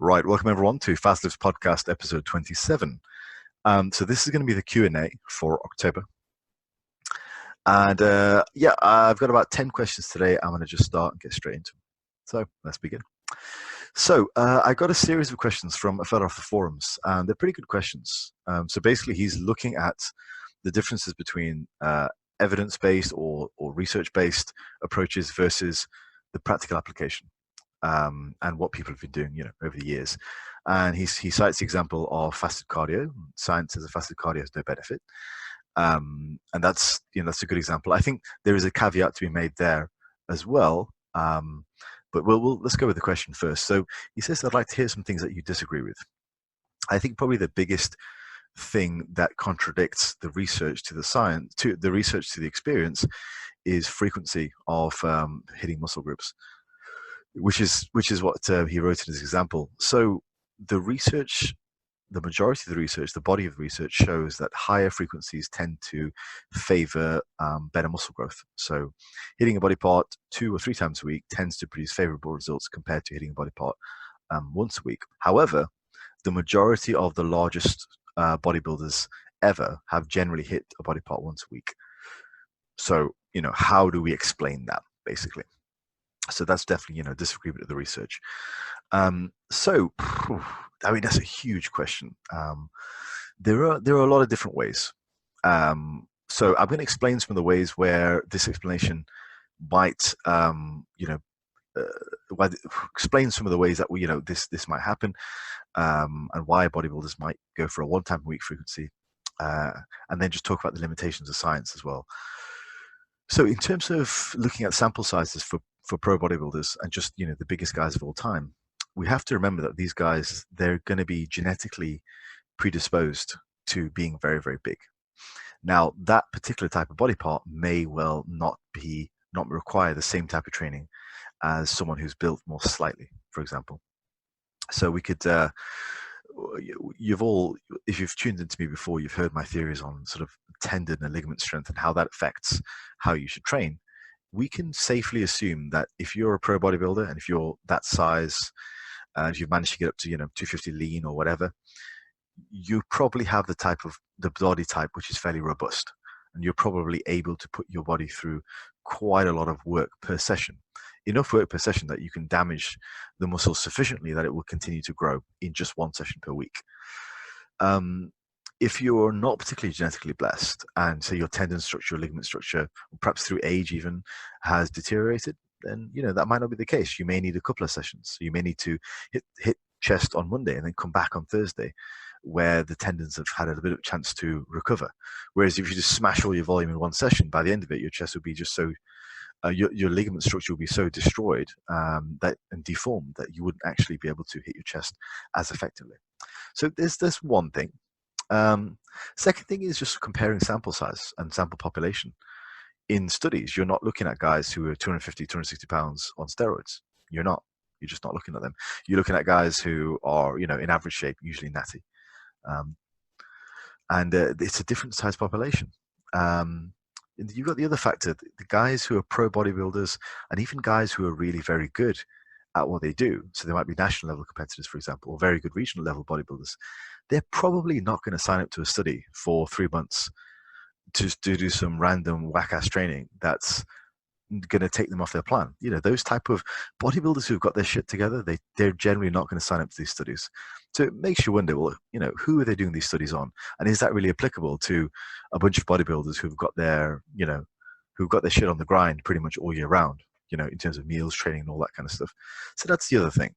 Right, welcome everyone to Fast Lives Podcast, episode 27. So this is going to be the Q&A for October. And I've got about 10 questions today. I'm going to just start and get straight into them. So let's begin. So I got a series of questions from a fellow off the forums, and they're pretty good questions. So basically, he's looking at the differences between evidence-based or research-based approaches versus the practical application. And what people have been doing, over the years. And he cites the example of fasted cardio. Science says that fasted cardio has no benefit, and that's a good example. I think there is a caveat to be made there as well. But let's go with the question first. So he says, "I'd like to hear some things that you disagree with." I think probably the biggest thing that contradicts the research to the science, to the research to the experience, is frequency of hitting muscle groups, which is what he wrote in his example. So the research, the majority of the research, the body of the research shows that higher frequencies tend to favor better muscle growth. So hitting a body part 2 or 3 times a week tends to produce favorable results compared to hitting a body part once a week. However, the majority of the largest bodybuilders ever have generally hit a body part once a week. So, how do we explain that, basically? So that's definitely, disagreement of the research. That's a huge question. There are a lot of different ways. So I'm going to explain some of the ways where this explanation might, explain some of the ways that this might happen, and why bodybuilders might go for a 1 time a week frequency, and then just talk about the limitations of science as well. So in terms of looking at sample sizes for pro bodybuilders and just, the biggest guys of all time, we have to remember that these guys, they're going to be genetically predisposed to being very, very big. Now, that particular type of body part may well not require the same type of training as someone who's built more slightly, for example. So we could, if you've tuned into me before, you've heard my theories on sort of tendon and ligament strength and how that affects how you should train. We can safely assume that if you're a pro bodybuilder and if you're that size, and if you've managed to get up to 250 lean or whatever, you probably have the body type which is fairly robust, and you're probably able to put your body through quite a lot of work per session, enough work per session that you can damage the muscle sufficiently that it will continue to grow in just 1 session per week. If you're not particularly genetically blessed, and say your tendon structure, ligament structure, perhaps through age even, has deteriorated, then that might not be the case. You may need a couple of sessions. You may need to hit chest on Monday and then come back on Thursday, where the tendons have had a bit of a chance to recover. Whereas if you just smash all your volume in 1 session, by the end of it, your chest will be just so, your ligament structure will be so destroyed and deformed that you wouldn't actually be able to hit your chest as effectively. So there's one thing. Second thing is just comparing sample size and sample population. In studies, you're not looking at guys who are 250, 260 pounds on steroids. You're just not looking at them. You're looking at guys who are, in average shape, usually natty. And it's a different size population. You've got the other factor, the guys who are pro bodybuilders and even guys who are really very good at what they do. So they might be national level competitors, for example, or very good regional level bodybuilders. They're probably not going to sign up to a study for 3 months to do some random whack-ass training that's going to take them off their plan. Those type of bodybuilders who've got their shit together, they're generally not going to sign up to these studies. So it makes you wonder, well, who are they doing these studies on? And is that really applicable to a bunch of bodybuilders who've got their shit on the grind pretty much all year round, in terms of meals, training, and all that kind of stuff? So that's the other thing.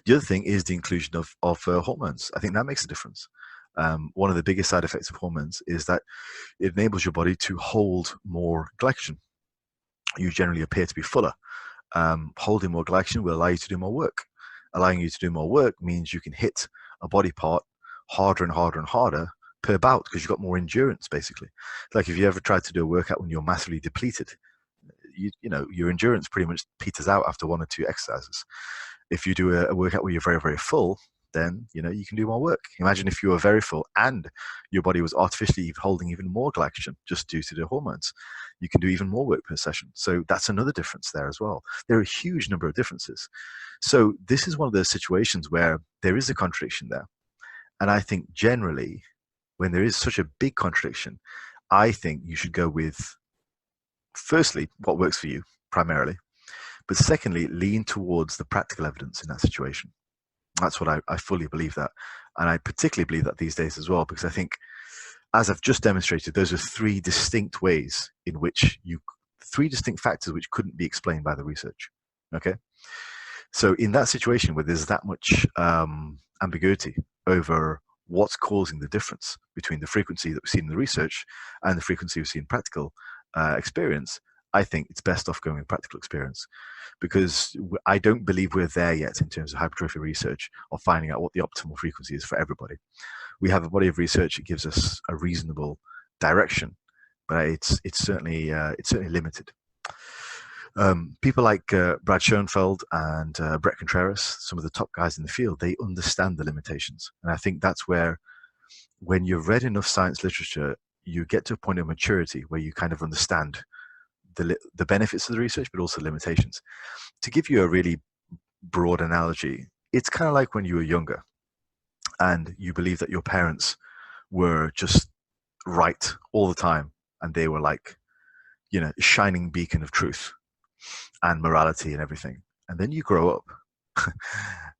The other thing is the inclusion of hormones. I think that makes a difference. One of the biggest side effects of hormones is that it enables your body to hold more glycogen. You generally appear to be fuller. Holding more glycogen will allow you to do more work. Allowing you to do more work means you can hit a body part harder and harder and harder per bout because you've got more endurance, basically. Like if you ever tried to do a workout when you're massively depleted, your endurance pretty much peters out after 1 or 2 exercises. If you do a workout where you're very, very full, then you can do more work. Imagine if you were very full and your body was artificially holding even more glycogen just due to the hormones. You can do even more work per session. So that's another difference there as well. There are a huge number of differences. So this is one of those situations where there is a contradiction there. And I think generally, when there is such a big contradiction, I think you should go with, firstly, what works for you primarily, but secondly, lean towards the practical evidence in that situation. That's what I fully believe that. And I particularly believe that these days as well, because I think, as I've just demonstrated, those are three distinct ways in which three distinct factors which couldn't be explained by the research. Okay. So in that situation where there's that much ambiguity over what's causing the difference between the frequency that we've seen in the research and the frequency we've seen in practical experience, I think it's best off going with practical experience, because I don't believe we're there yet in terms of hypertrophy research of finding out what the optimal frequency is for everybody. We have a body of research that gives us a reasonable direction, but it's certainly limited. People like Brad Schoenfeld and Brett Contreras, some of the top guys in the field, they understand the limitations. And I think that's where, when you've read enough science literature, you get to a point of maturity where you kind of understand the benefits of the research, but also limitations. To give you a really broad analogy, it's kind of like when you were younger and you believe that your parents were just right all the time, and they were like, shining beacon of truth and morality and everything. And then you grow up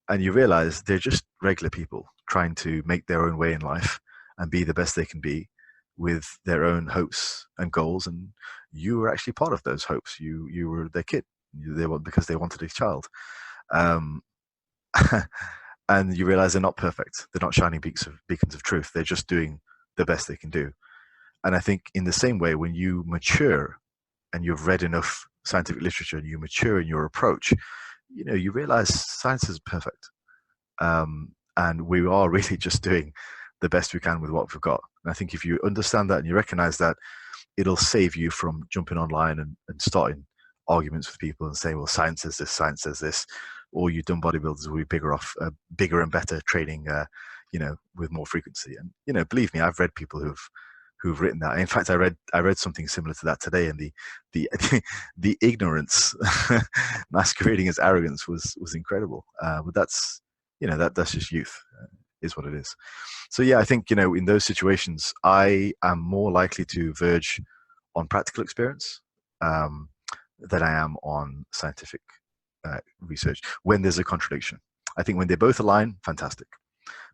and you realize they're just regular people trying to make their own way in life and be the best they can be with their own hopes and goals. And you were actually part of those hopes. You were their kid. Because they wanted a child. And you realize they're not perfect. They're not shining beacons of truth. They're just doing the best they can do. And I think in the same way, when you mature and you've read enough scientific literature and you mature in your approach, you realize science is perfect. And we are really just doing the best we can with what we've got. And I think if you understand that and you recognize that, it'll save you from jumping online and starting arguments with people and saying, well, science says this, or you dumb bodybuilders will be bigger and better training, with more frequency. And, believe me, I've read people who've written that. In fact, I read something similar to that today, and the ignorance masquerading as arrogance was incredible. But that's just youth, is what it is. So yeah, I think in those situations, I am more likely to verge on practical experience than I am on scientific research when there's a contradiction. I think when they both align, fantastic.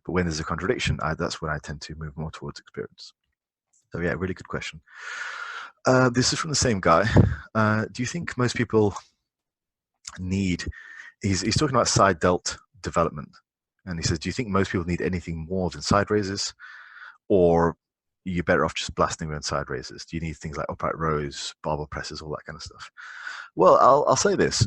But when there's a contradiction, that's when I tend to move more towards experience. So yeah, really good question. This is from the same guy. Do you think most people need, he's talking about side delt development. And he says, do you think most people need anything more than side raises, or you're better off just blasting around side raises? Do you need things like upright rows, barbell presses, all that kind of stuff? Well, I'll say this.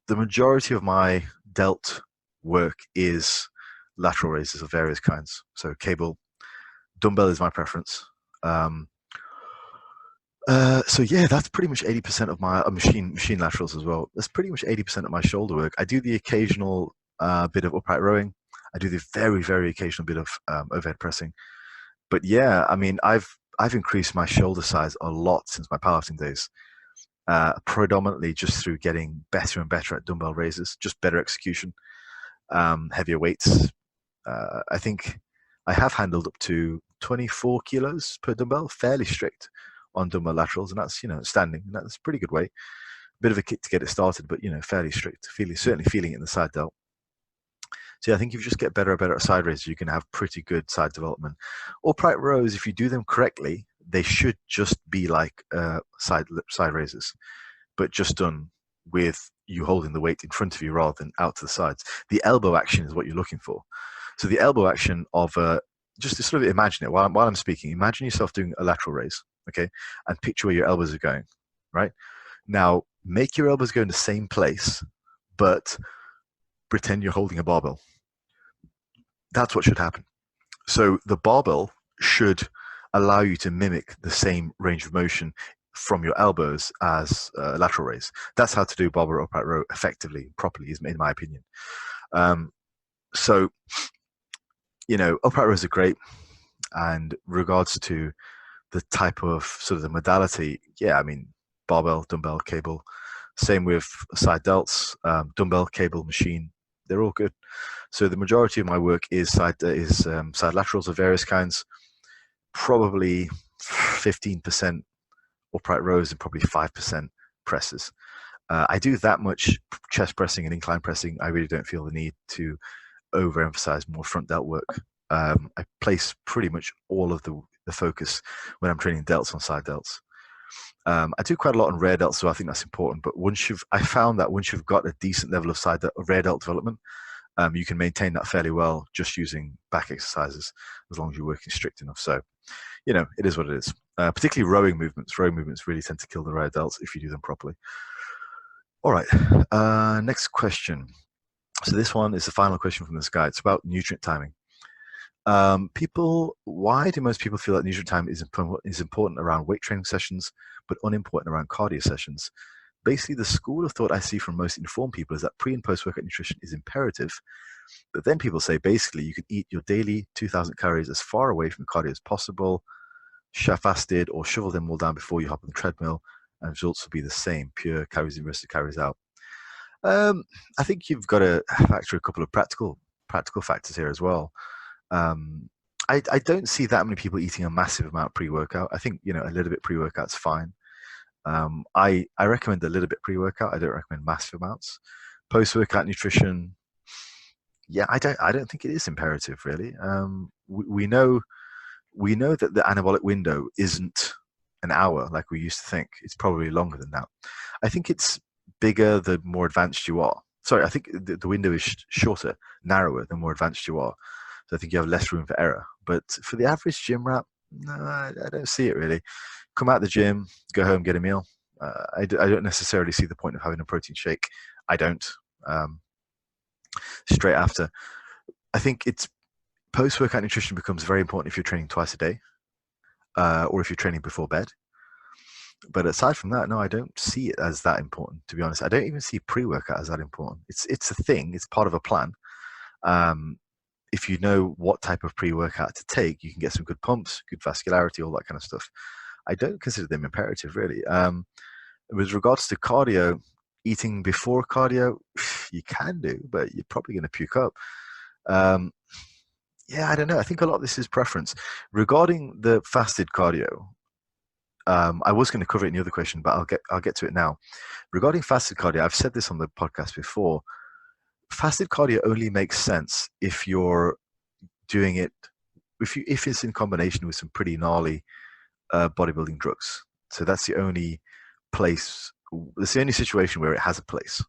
The majority of my delt work is lateral raises of various kinds. So cable, dumbbell is my preference. So yeah, that's pretty much 80% of my machine laterals as well. That's pretty much 80% of my shoulder work. I do the occasional bit of upright rowing. I do the very, very occasional bit of overhead pressing. But yeah, I mean, I've increased my shoulder size a lot since my powerlifting days, predominantly just through getting better and better at dumbbell raises, just better execution, heavier weights. I think I have handled up to 24 kilos per dumbbell, fairly strict on dumbbell laterals, and that's standing, and that's a pretty good weight. Bit of a kick to get it started, but fairly strict. Certainly feeling it in the side delt. So yeah, I think if you just get better and better at side raises, you can have pretty good side development. Upright rows, if you do them correctly, they should just be like side raises, but just done with you holding the weight in front of you rather than out to the sides. The elbow action is what you're looking for. So the elbow action of just to sort of imagine it while I'm speaking. Imagine yourself doing a lateral raise, okay, and picture where your elbows are going. Right now, make your elbows go in the same place, but pretend you're holding a barbell. That's what should happen. So the barbell should allow you to mimic the same range of motion from your elbows as lateral raise. That's how to do barbell upright row effectively, properly, in my opinion. So Upright rows are great. And regards to the type of sort of the modality, yeah, I mean, barbell, dumbbell, cable. Same with side delts, dumbbell, cable, machine. They're all good. So the majority of my work is side laterals of various kinds. Probably 15% upright rows and probably 5% presses. I do that much chest pressing and incline pressing. I really don't feel the need to overemphasize more front delt work. I place pretty much all of the focus when I'm training delts on side delts. I do quite a lot on rear delts, so I think that's important. But I found that once you've got a decent level of rear delt development, you can maintain that fairly well just using back exercises, as long as you're working strict enough. So, it is what it is. Particularly rowing movements. Rowing movements really tend to kill the rear delts if you do them properly. All right. Next question. So this one is the final question from this guy. It's about nutrient timing. Why do most people feel that nutrient time is important around weight training sessions, but unimportant around cardio sessions? Basically, the school of thought I see from most informed people is that pre and post workout nutrition is imperative. But then people say basically you can eat your daily 2,000 calories as far away from cardio as possible, fasted, or shovel them all down before you hop on the treadmill, and results will be the same: pure calories in versus calories out. I think you've got to factor a couple of practical factors here as well. I don't see that many people eating a massive amount pre-workout. I think a little bit pre-workout's fine. I recommend a little bit pre-workout. I don't recommend massive amounts. Post-workout nutrition, yeah, I don't think it is imperative really. We know that the anabolic window isn't an hour like we used to think. It's probably longer than that. I think it's bigger the more advanced you are. Sorry, I think the window is shorter, narrower the more advanced you are. So I think you have less room for error. But for the average gym rat, no, I don't see it really. Come out the gym, go home, get a meal. I don't necessarily see the point of having a protein shake. I don't. Straight after. I think it's post-workout nutrition becomes very important if you're training twice a day, or if you're training before bed. But aside from that, no, I don't see it as that important, to be honest. I don't even see pre-workout as that important. It's a thing. It's part of a plan. If you know what type of pre-workout to take, you can get some good pumps, good vascularity, all that kind of stuff. I don't consider them imperative, really. With regards to cardio, eating before cardio, you can do, but you're probably going to puke up. Yeah, I don't know. I think a lot of this is preference. Regarding the fasted cardio, I was going to cover it in the other question, but I'll get to it now. Regarding fasted cardio, I've said this on the podcast before. Fasted cardio only makes sense if you're doing it if it's in combination with some pretty gnarly bodybuilding drugs. So that's the only place. It's the only situation where it has a place.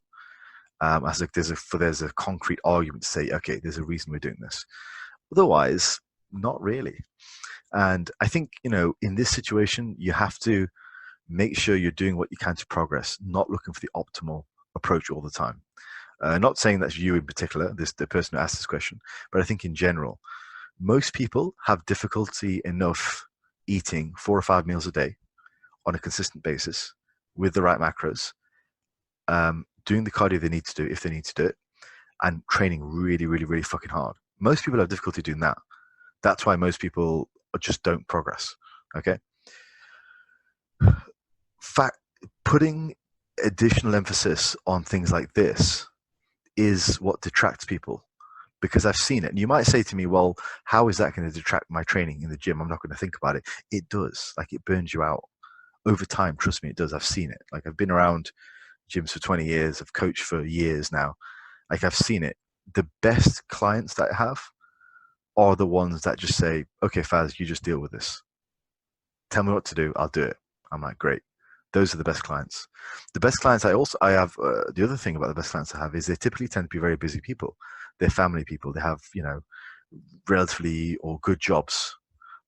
As like there's a concrete argument to say, okay, there's a reason we're doing this. Otherwise, not really. And I think in this situation, you have to make sure you're doing what you can to progress, not looking for the optimal approach all the time. Not saying that's you in particular, the person who asked this question, but I think in general, most people have difficulty enough eating 4 or 5 meals a day on a consistent basis with the right macros, doing the cardio they need to do if they need to do it, and training really, really, really fucking hard. Most people have difficulty doing that. That's why most people just don't progress. Okay. Putting additional emphasis on things like this is what detracts people, because I've seen it. And you might say to me, well, how is that going to detract my training in the gym? I'm not going to think about it. It does. Like, it burns you out over time. Trust me, it does. I've seen it. Like, I've been around gyms for 20 years. I've coached for years now. Like, I've seen it. The best clients that I have are the ones that just say, okay, Faz, you just deal with this. Tell me what to do. I'll do it. I'm like, great. Those are the best clients. The best clients I have, the other thing about the best clients I have is they typically tend to be very busy people. They're family people. They have, relatively or good jobs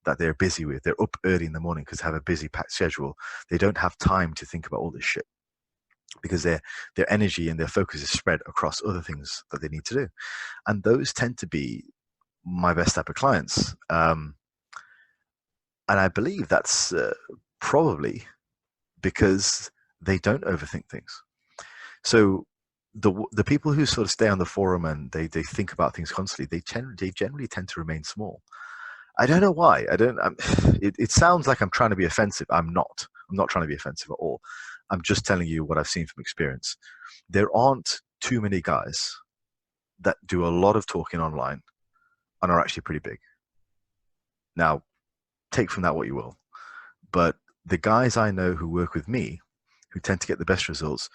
that they're busy with. They're up early in the morning because they have a busy packed schedule. They don't have time to think about all this shit because their energy and their focus is spread across other things that they need to do. And those tend to be my best type of clients. And I believe that's probably because they don't overthink things. So the people who sort of stay on the forum and they think about things constantly, they generally tend to remain small. I don't know why. I don't. It sounds like I'm trying to be offensive. I'm not. I'm not trying to be offensive at all. I'm just telling you what I've seen from experience. There aren't too many guys that do a lot of talking online and are actually pretty big. Now, take from that what you will. But the guys I know who work with me, who tend to get the best results,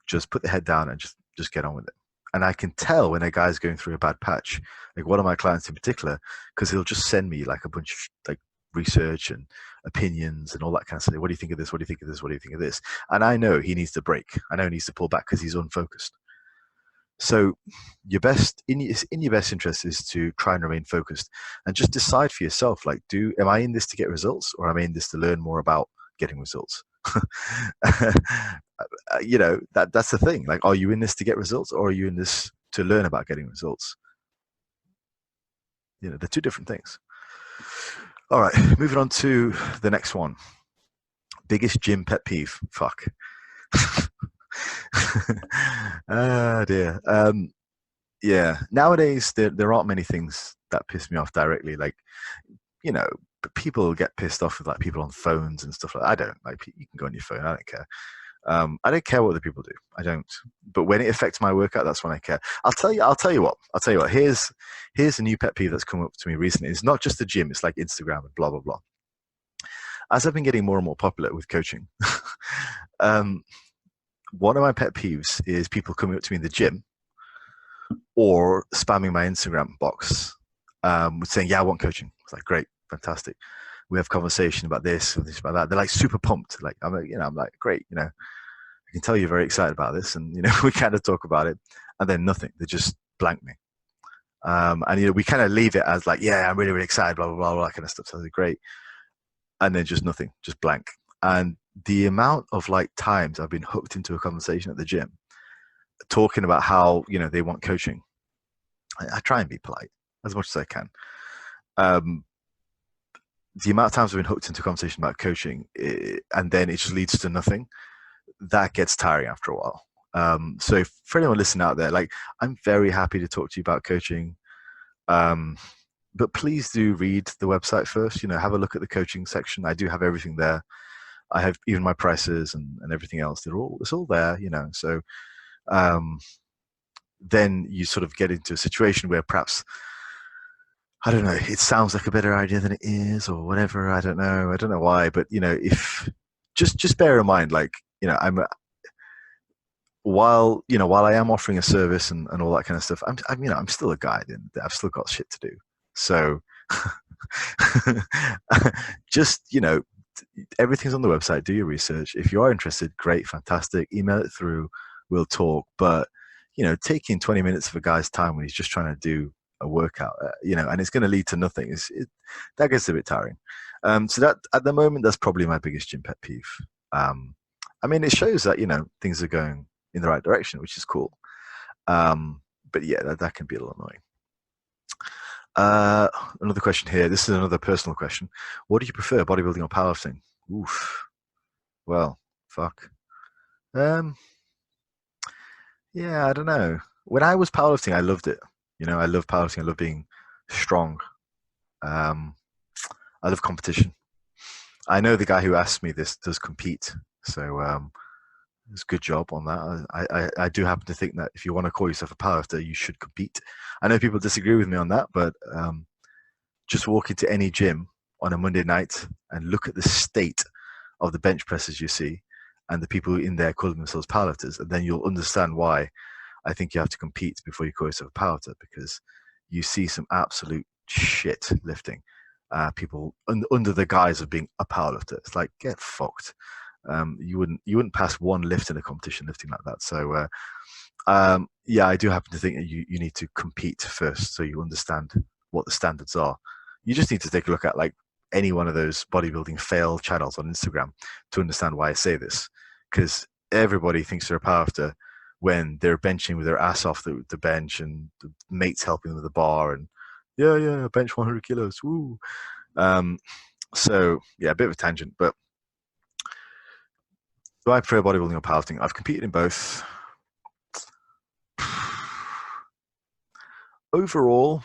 just put the head down and just get on with it. And I can tell when a guy's going through a bad patch, like one of my clients in particular, because he'll just send me like a bunch of like research and opinions and all that kind of stuff. What do you think of this? What do you think of this? What do you think of this? And I know he needs to break. I know he needs to pull back because he's unfocused. So your best in your best interest is to try and remain focused and just decide for yourself, like, am I in this to get results, or am I in this to learn more about getting results? That's the thing. Like, are you in this to get results, or are you in this to learn about getting results? They're two different things. All right, moving on to the next one. Biggest gym pet peeve. Fuck. Ah, dear. Yeah. Nowadays, there aren't many things that piss me off directly. Like, people get pissed off with like people on phones and stuff like that. I don't. Like, you can go on your phone. I don't care. I don't care what other people do. I don't. But when it affects my workout, that's when I care. I'll tell you what. Here's a new pet peeve that's come up to me recently. It's not just the gym. It's like Instagram and blah blah blah. As I've been getting more and more popular with coaching, one of my pet peeves is people coming up to me in the gym or spamming my Instagram box with saying, "Yeah, I want coaching." It's like, great, fantastic. We have conversation about this and this about that. They're like super pumped. Like, I'm like, great. I can tell you're very excited about this, and we kind of talk about it, and then nothing. They just blank me, and we kind of leave it as like, yeah, I'm really really excited, blah blah blah, all that kind of stuff. So they're great, and then just nothing, just blank. And the amount of like times I've been hooked into a conversation at the gym, talking about how they want coaching. I try and be polite as much as I can. The amount of times I've been hooked into a conversation about coaching, and then it just leads to nothing, that gets tiring after a while. So for anyone listening out there, like, I'm very happy to talk to you about coaching, but please do read the website first. Have a look at the coaching section. I do have everything there. I have even my prices and everything else. It's all there. So then you sort of get into a situation where perhaps, I don't know, it sounds like a better idea than it is, or whatever. I don't know why, but if just bear in mind, like, while I am offering a service and all that kind of stuff, I'm still a guide, and I've still got shit to do. So just everything's on the website. Do your research. If you are interested, great, fantastic. Email it through. We'll talk. But taking 20 minutes of a guy's time when he's just trying to do a workout, and it's going to lead to nothing, that gets a bit tiring. So that at the moment, that's probably my biggest gym pet peeve. It shows that things are going in the right direction, which is cool. But yeah, that can be a little annoying. Another question here. This is another personal question. What do you prefer, bodybuilding or powerlifting? Oof. Well, fuck. Yeah, I don't know. When I was powerlifting, I loved it. I love powerlifting. I love being strong. I love competition. I know the guy who asked me this does compete, so it's a good job on that. I do happen to think that if you want to call yourself a powerlifter, you should compete. I know people disagree with me on that, but just walk into any gym on a Monday night and look at the state of the bench presses you see, and the people in there calling themselves powerlifters, and then you'll understand why I think you have to compete before you call yourself a powerlifter, because you see some absolute shit lifting. People under the guise of being a powerlifter. It's like, get fucked. You wouldn't pass one lift in a competition lifting like that. So yeah, I do happen to think that you need to compete first, so you understand what the standards are. You just need to take a look at like any one of those bodybuilding fail channels on Instagram to understand why I say this, because everybody thinks they're a powerlifter when they're benching with their ass off the bench, and the mates helping them with the bar, and yeah, bench 100 kilos, woo. So yeah, a bit of a tangent, but do I prefer bodybuilding or powerlifting? I've competed in both. Overall,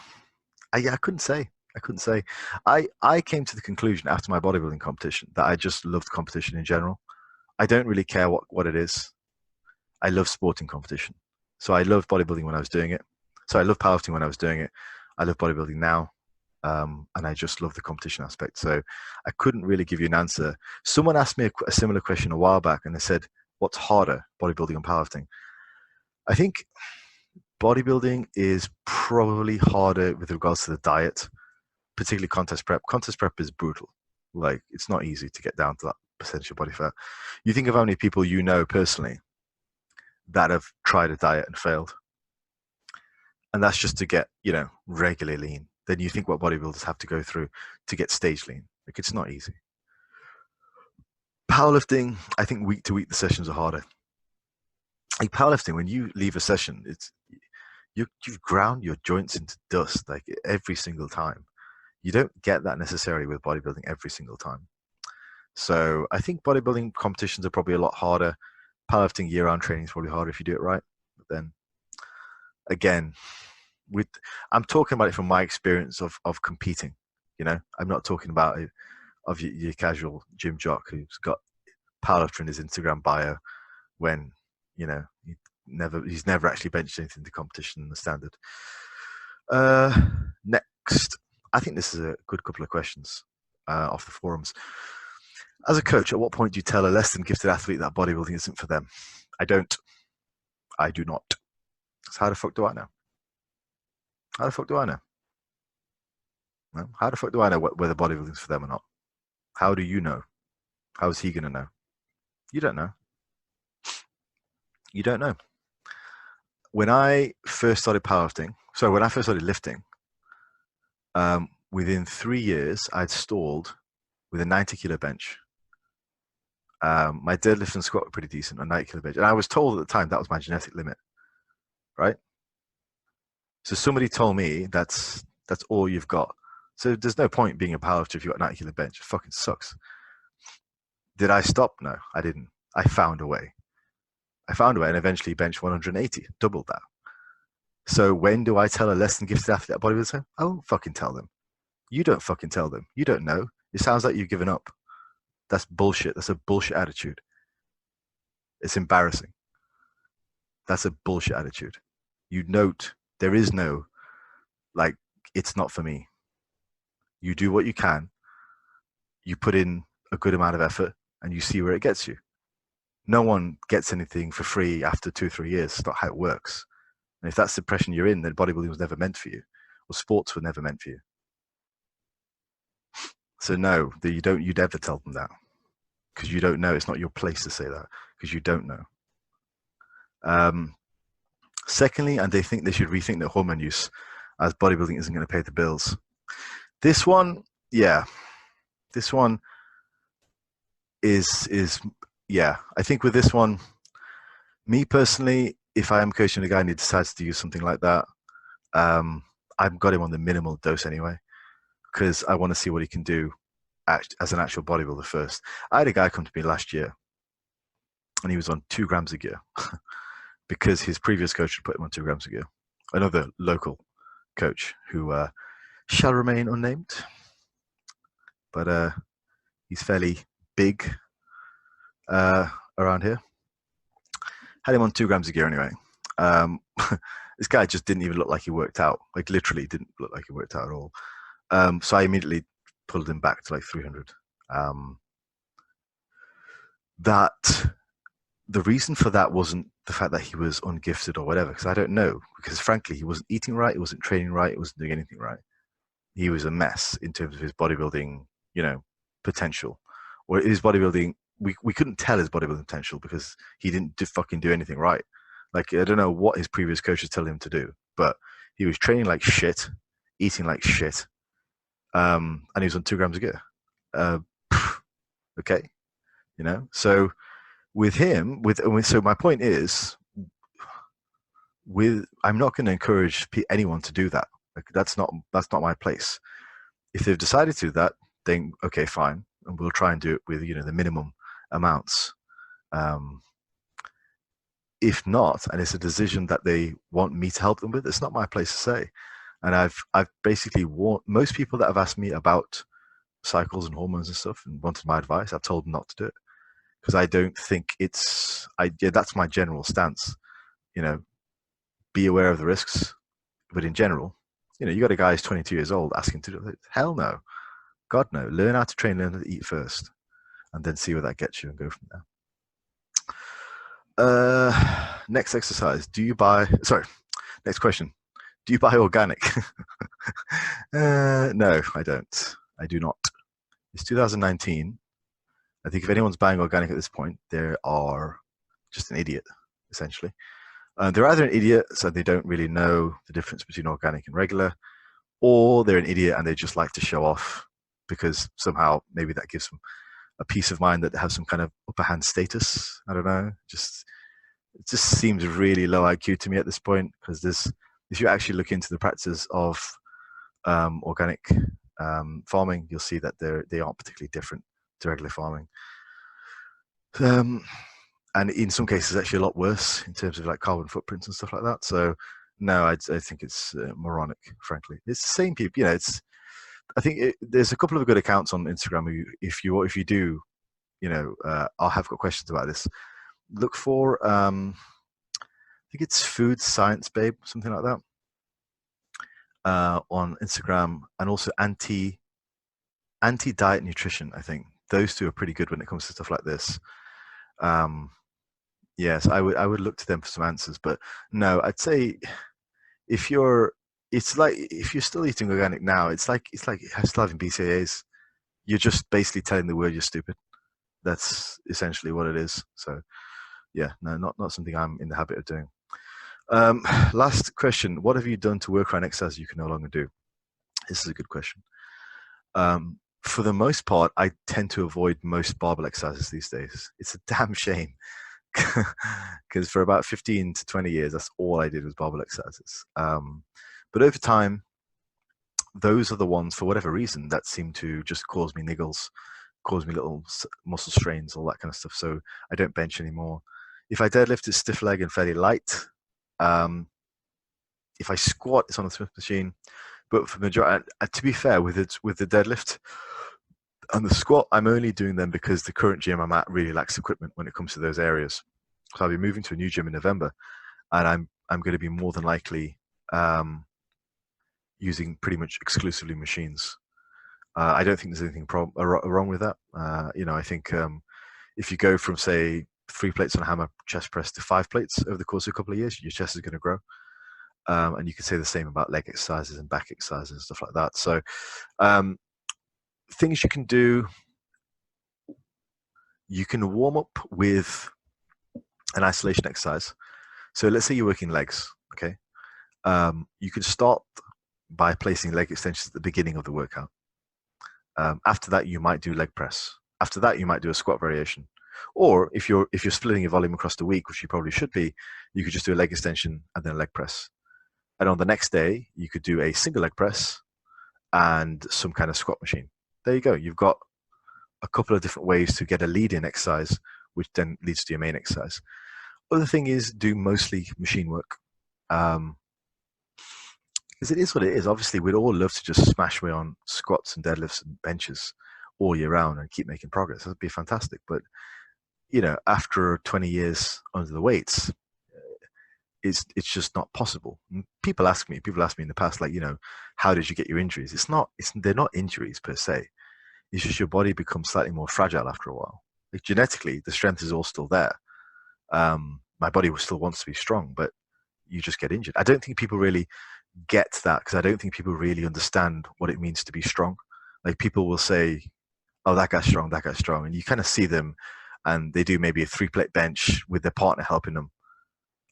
I couldn't say. I couldn't say. I came to the conclusion after my bodybuilding competition that I just loved competition in general. I don't really care what it is. I love sporting competition. So I loved bodybuilding when I was doing it. So I love powerlifting when I was doing it. I love bodybuilding now. And I just love the competition aspect. So I couldn't really give you an answer. Someone asked me a similar question a while back, and they said, what's harder, bodybuilding and powerlifting? I think bodybuilding is probably harder with regards to the diet, particularly contest prep. Contest prep is brutal. Like, it's not easy to get down to that percentage of body fat. You think of how many people you know personally that have tried a diet and failed. And that's just to get, regular lean. Then you think what bodybuilders have to go through to get stage lean. Like, it's not easy. Powerlifting, I think week to week the sessions are harder. Like powerlifting, when you leave a session, you've ground your joints into dust like every single time. You don't get that necessarily with bodybuilding every single time. So I think bodybuilding competitions are probably a lot harder. Powerlifting year-round training is probably harder if you do it right. But then again, I'm talking about it from my experience of competing. I'm not talking about it of your casual gym jock who's got powerlifter in his Instagram bio when he's never actually benched anything to competition in the standard. Next, I think this is a good couple of questions off the forums. As a coach, at what point do you tell a less than gifted athlete that bodybuilding isn't for them? I don't. I do not. So how the fuck do I know? How the fuck do I know? No? How the fuck do I know whether bodybuilding is for them or not? How do you know? How is he going to know? You don't know. You don't know. When I first started powerlifting, when I first started lifting, within 3 years, I'd stalled with a 90 kilo bench. My deadlift and squat were pretty decent on 90 kilo bench. And I was told at the time that was my genetic limit, right? So somebody told me that's all you've got. So there's no point being a powerlifter if you've got a 90 kilo bench. It fucking sucks. Did I stop? No, I didn't. I found a way. And eventually benched 180, doubled that. So when do I tell a less than gifted athlete at bodybuilding? I won't fucking tell them. You don't fucking tell them. You don't know. It sounds like you've given up. That's bullshit. That's a bullshit attitude. It's embarrassing. That's a bullshit attitude. You note there is no, it's not for me. You do what you can. You put in a good amount of effort and you see where it gets you. No one gets anything for free after 2-3 years. It's not how it works. And if that's the depression you're in, then bodybuilding was never meant for you, or sports were never meant for you. So no, you'd ever tell them that, because you don't know. It's not your place to say that, because you don't know. Secondly, and they think they should rethink their hormone use, as bodybuilding isn't going to pay the bills. This one is I think with this one, me personally, if I am coaching a guy and he decides to use something like that, I've got him on the minimal dose anyway, because I want to see what he can do as an actual bodybuilder first. I had a guy come to me last year and he was on 2 grams of gear because his previous coach had put him on 2 grams of gear. Another local coach who shall remain unnamed, but he's fairly big around here. Had him on 2 grams of gear anyway. This guy just didn't even look like he worked out. Like, literally didn't look like he worked out at all. So I immediately pulled him back to like 300. The reason for that wasn't the fact that he was ungifted or whatever, because I don't know. Because frankly, he wasn't eating right, he wasn't training right, he wasn't doing anything right. He was a mess in terms of his bodybuilding, potential. Or his bodybuilding, we couldn't tell his bodybuilding potential because he didn't fucking do anything right. Like, I don't know what his previous coaches tell him to do, but he was training like shit, eating like shit, and he was on 2 grams of gear. Okay, so with him, so my point is, I'm not going to encourage anyone to do that. Like, that's not my place. If they've decided to do that, then okay, fine, and we'll try and do it with the minimum amounts. If not, and it's a decision that they want me to help them with, it's not my place to say. And I've basically warned most people that have asked me about cycles and hormones and stuff and wanted my advice. I've told them not to do it because I don't think it's. Yeah, that's my general stance. You know, be aware of the risks, but in general, you got a guy who's 22 years old asking to do it. Hell no, God no. Learn how to train, learn how to eat first, and then see where that gets you and go from there. Next exercise. Do you buy? Sorry. Next question. Do you buy organic? No, I don't. I do not. It's 2019. I think if anyone's buying organic at this point, they are just an idiot, essentially. They're either an idiot, so they don't really know the difference between organic and regular, or they're an idiot and they just like to show off because somehow maybe that gives them a peace of mind that they have some kind of upper hand status. I don't know. It just seems really low IQ to me at this point because if you actually look into the practices of organic farming, you'll see that they aren't particularly different to regular farming. And in some cases, actually a lot worse in terms of like carbon footprints and stuff like that. So, no, I think it's moronic. Frankly, it's the same people. I think there's a couple of good accounts on Instagram. If you do, I have got questions about this. Look for I think it's Food Science Babe, something like that, on Instagram, and also anti diet nutrition. I think those two are pretty good when it comes to stuff like this. Yes, I would look to them for some answers, but no, I'd say if you're still eating organic now, it's like still having BCAAs. You're just basically telling the world you're stupid. That's essentially what it is. So yeah, no, not something I'm in the habit of doing. Last question: what have you done to work around exercise you can no longer do? This is a good question. For the most part, I tend to avoid most barbell exercises these days. It's a damn shame because for about 15 to 20 years, that's all I did was barbell exercises. But over time, those are the ones, for whatever reason, that seem to just cause me niggles, cause me little muscle strains, all that kind of stuff. So I don't bench anymore. If I deadlift, it's stiff leg and fairly light. If I squat, it's on a Smith machine. But for the majority, to be fair, with the deadlift and the squat, I'm only doing them because the current gym I'm at really lacks equipment when it comes to those areas. So I'll be moving to a new gym in November, and I'm going to be more than likely using pretty much exclusively machines. I don't think there's anything wrong with that. I think if you go from, say, 3 plates on a hammer chest press to 5 plates over the course of a couple of years, your chest is going to grow. And you can say the same about leg exercises and back exercises and stuff like that. So things you can do, you can warm up with an isolation exercise. So let's say you're working legs, okay? You can start by placing leg extensions at the beginning of the workout. After that, you might do leg press. After that, you might do a squat variation. Or if you're splitting your volume across the week, which you probably should be, you could just do a leg extension and then a leg press. And on the next day, you could do a single leg press and some kind of squat machine. There you go. You've got a couple of different ways to get a lead-in exercise, which then leads to your main exercise. Other thing is do mostly machine work. Because it is what it is. Obviously, we'd all love to just smash away on squats and deadlifts and benches all year round and keep making progress. That'd be fantastic. But, after 20 years under the weights, it's just not possible. People ask me in the past, like, how did you get your injuries? They're not injuries per se. It's just your body becomes slightly more fragile after a while. Like, genetically, the strength is all still there. My body still wants to be strong, but you just get injured. I don't think people really get that because I don't think people really understand what it means to be strong. Like, people will say, oh, that guy's strong, and you kind of see them and they do maybe a 3-plate bench with their partner helping them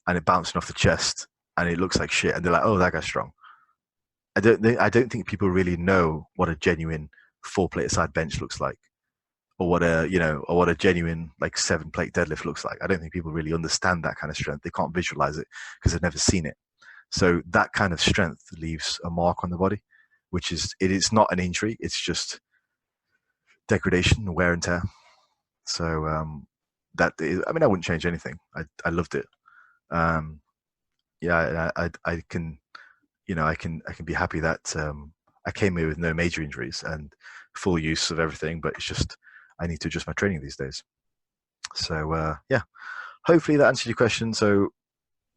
and it bouncing off the chest and it looks like shit and they're like, oh, that guy's strong. I don't think people really know what a genuine 4-plate side bench looks like, or what a genuine like 7-plate deadlift looks like. I don't think people really understand that kind of strength. They can't visualize it because they've never seen it. So that kind of strength leaves a mark on the body, which is not an injury. It's just degradation, wear and tear. So I wouldn't change anything. I loved it. I can I can be happy that I came here with no major injuries and full use of everything. But it's just I need to adjust my training these days. So yeah, hopefully that answered your question. So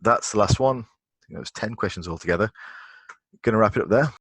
that's the last one. I think it was 10 questions altogether. Going to wrap it up there.